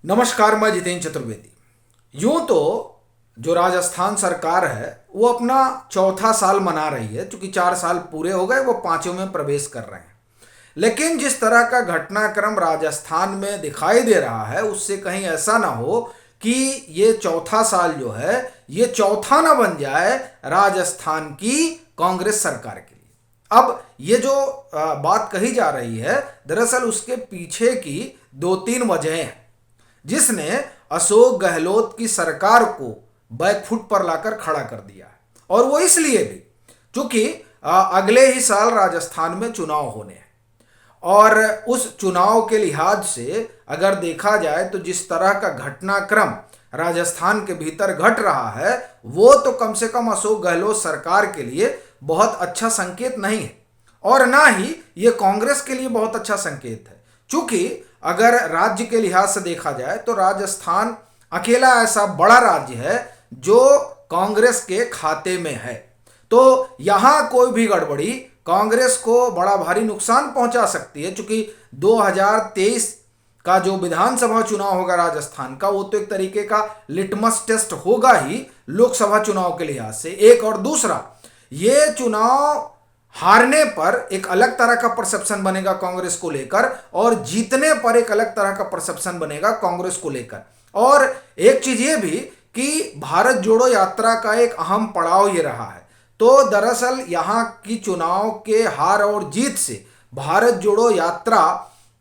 नमस्कार, मैं जितेंद्र चतुर्वेदी। यूं तो जो राजस्थान सरकार है वो अपना चौथा साल मना रही है, क्योंकि 4 साल पूरे हो गए, वो पांचों में प्रवेश कर रहे हैं। लेकिन जिस तरह का घटनाक्रम राजस्थान में दिखाई दे रहा है, उससे कहीं ऐसा ना हो कि ये चौथा साल जो है ये चौथा ना बन जाए राजस्थान की कांग्रेस सरकार के लिए। अब ये जो बात कही जा रही है, दरअसल उसके पीछे की दो तीन वजहें हैं जिसने अशोक गहलोत की सरकार को बैकफुट पर लाकर खड़ा कर दिया है। और वो इसलिए भी क्योंकि अगले ही साल राजस्थान में चुनाव होने हैं, और उस चुनाव के लिहाज से अगर देखा जाए तो जिस तरह का घटनाक्रम राजस्थान के भीतर घट रहा है, वो तो कम से कम अशोक गहलोत सरकार के लिए बहुत अच्छा संकेत नहीं है, और ना ही ये कांग्रेस के लिए बहुत अच्छा संकेत है। चूंकि अगर राज्य के लिहाज से देखा जाए तो राजस्थान अकेला ऐसा बड़ा राज्य है जो कांग्रेस के खाते में है। तो यहां कोई भी गड़बड़ी कांग्रेस को बड़ा भारी नुकसान पहुंचा सकती है, क्योंकि 2023 का जो विधानसभा चुनाव होगा राजस्थान का, वो तो एक तरीके का लिटमस टेस्ट होगा ही लोकसभा चुनाव के लिहाज से। एक और दूसरा, ये चुनाव हारने पर एक अलग तरह का परसेप्शन बनेगा कांग्रेस को लेकर, और जीतने पर एक अलग तरह का परसेप्शन बनेगा कांग्रेस को लेकर। और एक चीज ये भी कि भारत जोड़ो यात्रा का एक अहम पड़ाव ये रहा है। तो दरअसल यहां की चुनाव के हार और जीत से भारत जोड़ो यात्रा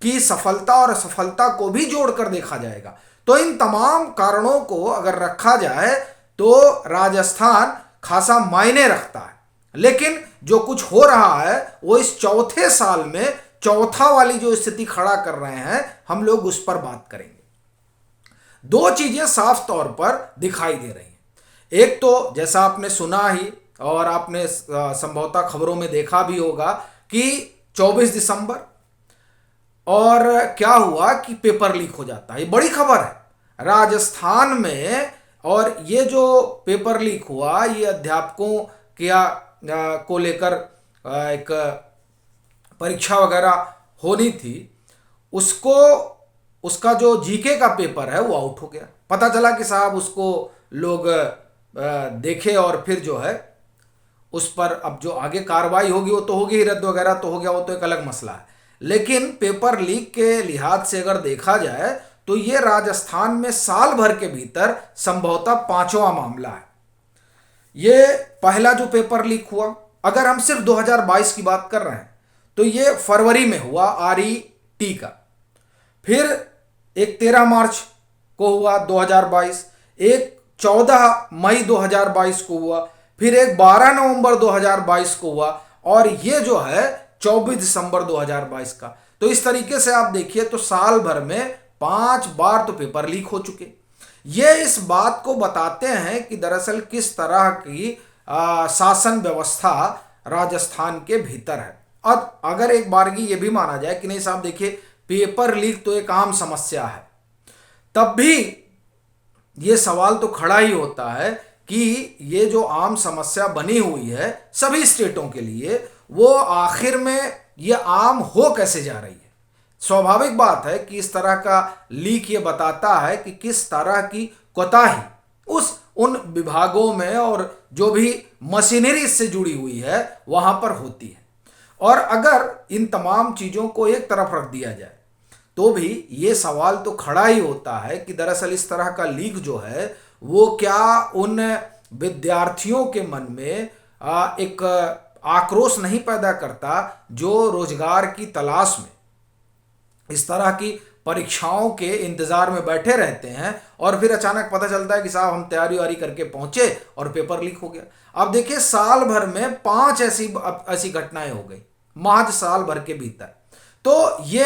की सफलता और असफलता को भी जोड़कर देखा जाएगा। तो इन तमाम कारणों को अगर रखा जाए तो राजस्थान खासा मायने रखता है। लेकिन जो कुछ हो रहा है वो इस चौथे साल में चौथा वाली जो स्थिति खड़ा कर रहे हैं, हम लोग उस पर बात करेंगे। दो चीजें साफ तौर पर दिखाई दे रही हैं। एक तो जैसा आपने सुना ही और आपने संभवतः खबरों में देखा भी होगा कि 24 दिसंबर और क्या हुआ कि पेपर लीक हो जाता है। ये बड़ी खबर है राजस्थान में। और ये जो पेपर लीक हुआ, ये अध्यापकों क्या को लेकर एक परीक्षा वगैरह होनी थी, उसको उसका जो जीके का पेपर है वो आउट हो गया। पता चला कि साहब उसको लोग देखे, और फिर जो है उस पर अब जो आगे कार्रवाई होगी वो तो होगी ही, रद्द वगैरह तो हो गया, वो तो एक अलग मसला है। लेकिन पेपर लीक के लिहाज से अगर देखा जाए तो ये राजस्थान में साल भर के भीतर संभवतः पांचवा मामला है। ये पहला जो पेपर लीक हुआ, अगर हम सिर्फ 2022 की बात कर रहे हैं तो ये फरवरी में हुआ आरईटी का। फिर एक 13 मार्च को हुआ 2022, एक 14 मई 2022 को हुआ, फिर एक 12 नवंबर 2022 को हुआ, और ये जो है 24 दिसंबर 2022 का। तो इस तरीके से आप देखिए तो साल भर में 5 बार तो पेपर लीक हो चुके। ये इस बात को बताते हैं कि दरअसल किस तरह की शासन व्यवस्था राजस्थान के भीतर है। अब अगर एक बारगी ये भी माना जाए कि नहीं साहब देखिए पेपर लीक तो एक आम समस्या है, तब भी ये सवाल तो खड़ा ही होता है कि ये जो आम समस्या बनी हुई है सभी स्टेटों के लिए, वो आखिर में ये आम हो कैसे जा रही है। स्वाभाविक बात है कि इस तरह का लीक ये बताता है कि किस तरह की कोताही उन विभागों में और जो भी मशीनरी इससे जुड़ी हुई है वहां पर होती है। और अगर इन तमाम चीजों को एक तरफ रख दिया जाए तो भी ये सवाल तो खड़ा ही होता है कि दरअसल इस तरह का लीक जो है वो क्या उन विद्यार्थियों के मन में एक आक्रोश नहीं पैदा करता जो रोजगार की तलाश में इस तरह की परीक्षाओं के इंतजार में बैठे रहते हैं, और फिर अचानक पता चलता है कि साहब हम तैयारी वारी करके पहुंचे और पेपर लीक हो गया। अब देखिए साल भर में 5 ऐसी घटनाएं हो गई, महज साल भर के भीतर। तो ये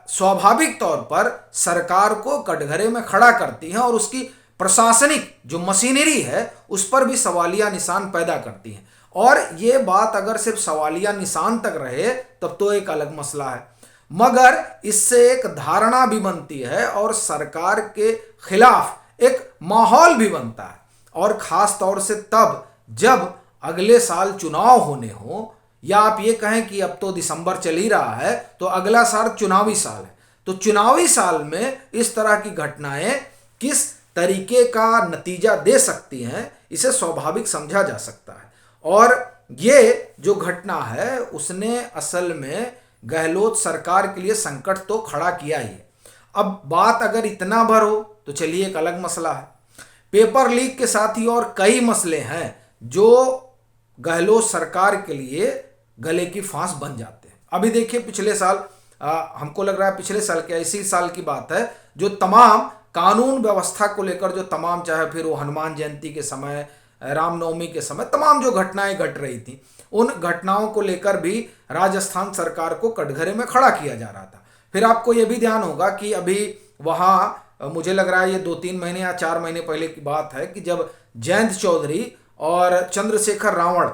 स्वाभाविक तौर पर सरकार को कटघरे में खड़ा करती हैं, और उसकी प्रशासनिक जो मशीनरी है उस पर भी सवालिया निशान पैदा करती हैं। और ये बात अगर सिर्फ सवालिया निशान तक रहे तब तो एक अलग मसला है, मगर इससे एक धारणा भी बनती है और सरकार के खिलाफ एक माहौल भी बनता है। और खास तौर से तब जब अगले साल चुनाव होने हो, या आप ये कहें कि अब तो दिसंबर चल ही रहा है तो अगला साल चुनावी साल है, तो चुनावी साल में इस तरह की घटनाएं किस तरीके का नतीजा दे सकती हैं, इसे स्वाभाविक समझा जा सकता है। और ये जो घटना है उसने असल में गहलोत सरकार के लिए संकट तो खड़ा किया ही है। अब बात अगर इतना भर हो तो चलिए एक अलग मसला है। पेपर लीक के साथ ही और कई मसले हैं जो गहलोत सरकार के लिए गले की फांस बन जाते हैं। अभी देखिए पिछले साल हमको लग रहा है पिछले साल क्या इसी साल की बात है, जो तमाम कानून व्यवस्था को लेकर जो तमाम, चाहे फिर वो हनुमान जयंती के समय, रामनवमी के समय तमाम जो घटनाएं घट रही थी, उन घटनाओं को लेकर भी राजस्थान सरकार को कटघरे में खड़ा किया जा रहा था। फिर आपको ये भी ध्यान होगा कि अभी वहाँ मुझे लग रहा है ये 2-3 महीने या 4 महीने पहले की बात है कि जब जयंत चौधरी और चंद्रशेखर रावण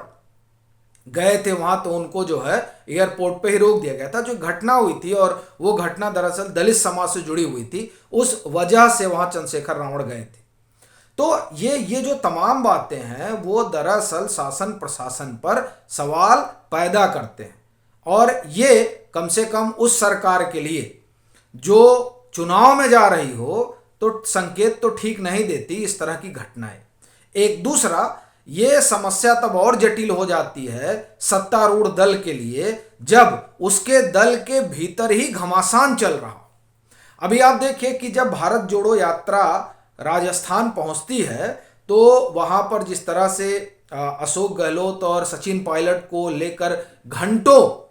गए थे वहाँ, तो उनको जो है एयरपोर्ट पे ही रोक दिया गया था। जो घटना हुई थी और वो घटना दरअसल दलित समाज से जुड़ी हुई थी, उस वजह से वहाँ चंद्रशेखर रावण गए थे। तो ये जो तमाम बातें हैं वो दरअसल शासन प्रशासन पर सवाल पैदा करते हैं, और ये कम से कम उस सरकार के लिए जो चुनाव में जा रही हो तो संकेत तो ठीक नहीं देती इस तरह की घटनाएं। एक दूसरा, ये समस्या तब और जटिल हो जाती है सत्तारूढ़ दल के लिए जब उसके दल के भीतर ही घमासान चल रहा हो। अभी आप देखिए कि जब भारत जोड़ो यात्रा राजस्थान पहुंचती है तो वहां पर जिस तरह से अशोक गहलोत और सचिन पायलट को लेकर घंटों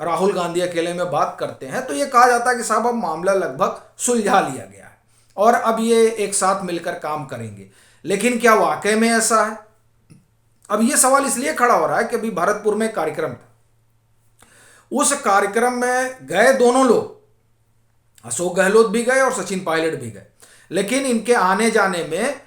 राहुल गांधी अकेले में बात करते हैं, तो ये कहा जाता है कि साहब अब मामला लगभग सुलझा लिया गया है और अब ये एक साथ मिलकर काम करेंगे। लेकिन क्या वाकई में ऐसा है? अब ये सवाल इसलिए खड़ा हो रहा है कि अभी भरतपुर में एक कार्यक्रम था, उस कार्यक्रम में गए दोनों लोग, अशोक गहलोत भी गए और सचिन पायलट भी गए, लेकिन इनके आने जाने में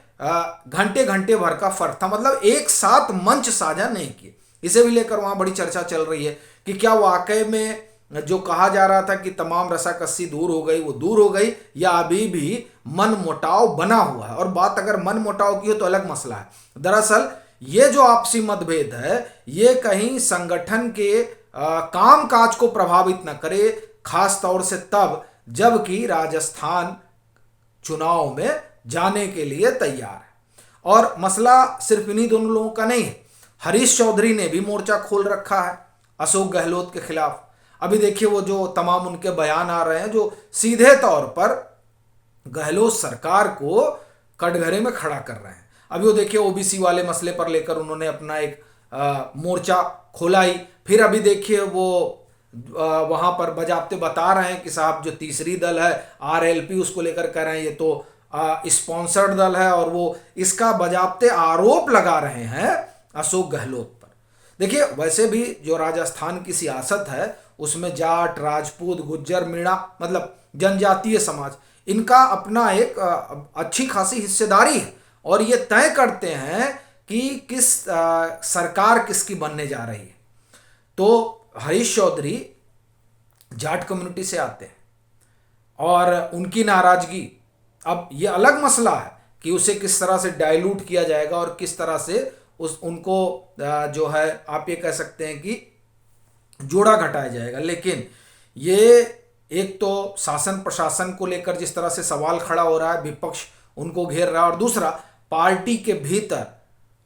घंटे घंटे भर का फर्क था। मतलब एक साथ मंच साझा नहीं किए। इसे भी लेकर वहां बड़ी चर्चा चल रही है कि क्या वाकई में जो कहा जा रहा था कि तमाम रसाकसी दूर हो गई वो दूर हो गई, या अभी भी मन मुटाव बना हुआ है। और बात अगर मन मुटाव की हो तो अलग मसला है। दरअसल ये जो आपसी मतभेद है ये कहीं संगठन के काम काज को प्रभावित न करे, खास तौर से तब जबकि राजस्थान चुनाव में जाने के लिए तैयार है। और मसला सिर्फ इन्हीं दोनों लोगों का नहीं है, हरीश चौधरी ने भी मोर्चा खोल रखा है अशोक गहलोत के खिलाफ। अभी देखिए वो जो तमाम उनके बयान आ रहे हैं जो सीधे तौर पर गहलोत सरकार को कटघरे में खड़ा कर रहे हैं। अभी वो देखिए ओबीसी वाले मसले पर लेकर उन्होंने अपना एक मोर्चा खोला ही। फिर अभी देखिए वो वहां पर बजाबते बता रहे हैं कि साहब जो तीसरी दल है आरएलपी, उसको लेकर कह रहे हैं ये तो स्पॉन्सर्ड दल है, और वो इसका बजाबते आरोप लगा रहे हैं अशोक गहलोत पर। देखिए वैसे भी जो राजस्थान की सियासत है उसमें जाट, राजपूत, गुज्जर, मीणा, मतलब जनजातीय समाज, इनका अपना एक अच्छी खासी हिस्सेदारी है, और ये तय करते हैं कि किस सरकार किसकी बनने जा रही है। तो हरीश चौधरी जाट कम्युनिटी से आते हैं और उनकी नाराजगी, अब ये अलग मसला है कि उसे किस तरह से डाइल्यूट किया जाएगा और किस तरह से उनको जो है आप ये कह सकते हैं कि जोड़ा घटाया जाएगा। लेकिन ये एक तो शासन प्रशासन को लेकर जिस तरह से सवाल खड़ा हो रहा है, विपक्ष उनको घेर रहा है, और दूसरा पार्टी के भीतर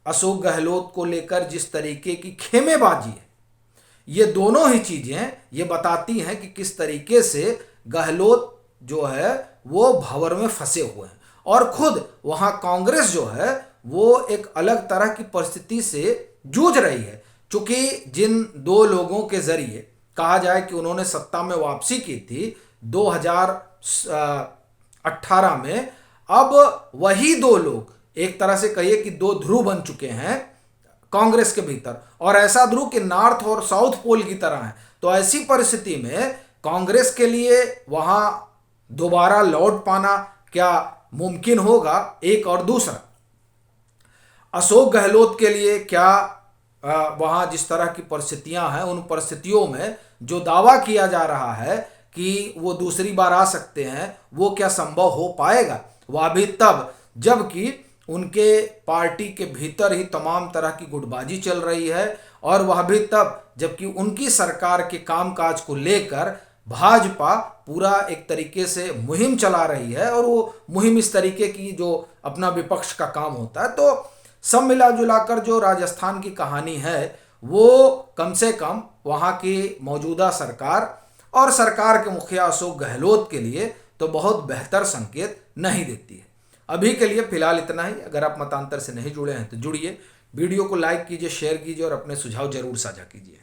अशोक गहलोत को लेकर जिस तरीके की खेमेबाजी है, ये दोनों ही चीजें ये बताती हैं कि किस तरीके से गहलोत जो है वो भंवर में फंसे हुए हैं। और खुद वहां कांग्रेस जो है वो एक अलग तरह की परिस्थिति से जूझ रही है, चूंकि जिन दो लोगों के जरिए कहा जाए कि उन्होंने सत्ता में वापसी की थी 2018 में, अब वही दो लोग एक तरह से कहिए कि दो ध्रुव बन चुके हैं कांग्रेस के भीतर, और ऐसा ध्रुव कि नॉर्थ और साउथ पोल की तरह है। तो ऐसी परिस्थिति में कांग्रेस के लिए वहां दोबारा लौट पाना क्या मुमकिन होगा? एक, और दूसरा अशोक गहलोत के लिए क्या वहां जिस तरह की परिस्थितियां हैं उन परिस्थितियों में जो दावा किया जा रहा है कि वो दूसरी बार आ सकते हैं, वो क्या संभव हो पाएगा? वह भी तब जबकि उनके पार्टी के भीतर ही तमाम तरह की गुटबाजी चल रही है, और वह भी तब जबकि उनकी सरकार के कामकाज को लेकर भाजपा पूरा एक तरीके से मुहिम चला रही है, और वो मुहिम इस तरीके की जो अपना विपक्ष का काम होता है। तो सब मिला जुलाकर जो राजस्थान की कहानी है वो कम से कम वहाँ की मौजूदा सरकार और सरकार के मुखिया अशोक गहलोत के लिए तो बहुत बेहतर संकेत नहीं देती है। अभी के लिए फिलहाल इतना ही। अगर आप मतांतर से नहीं जुड़े हैं तो जुड़िए, वीडियो को लाइक कीजिए, शेयर कीजिए और अपने सुझाव जरूर साझा कीजिए।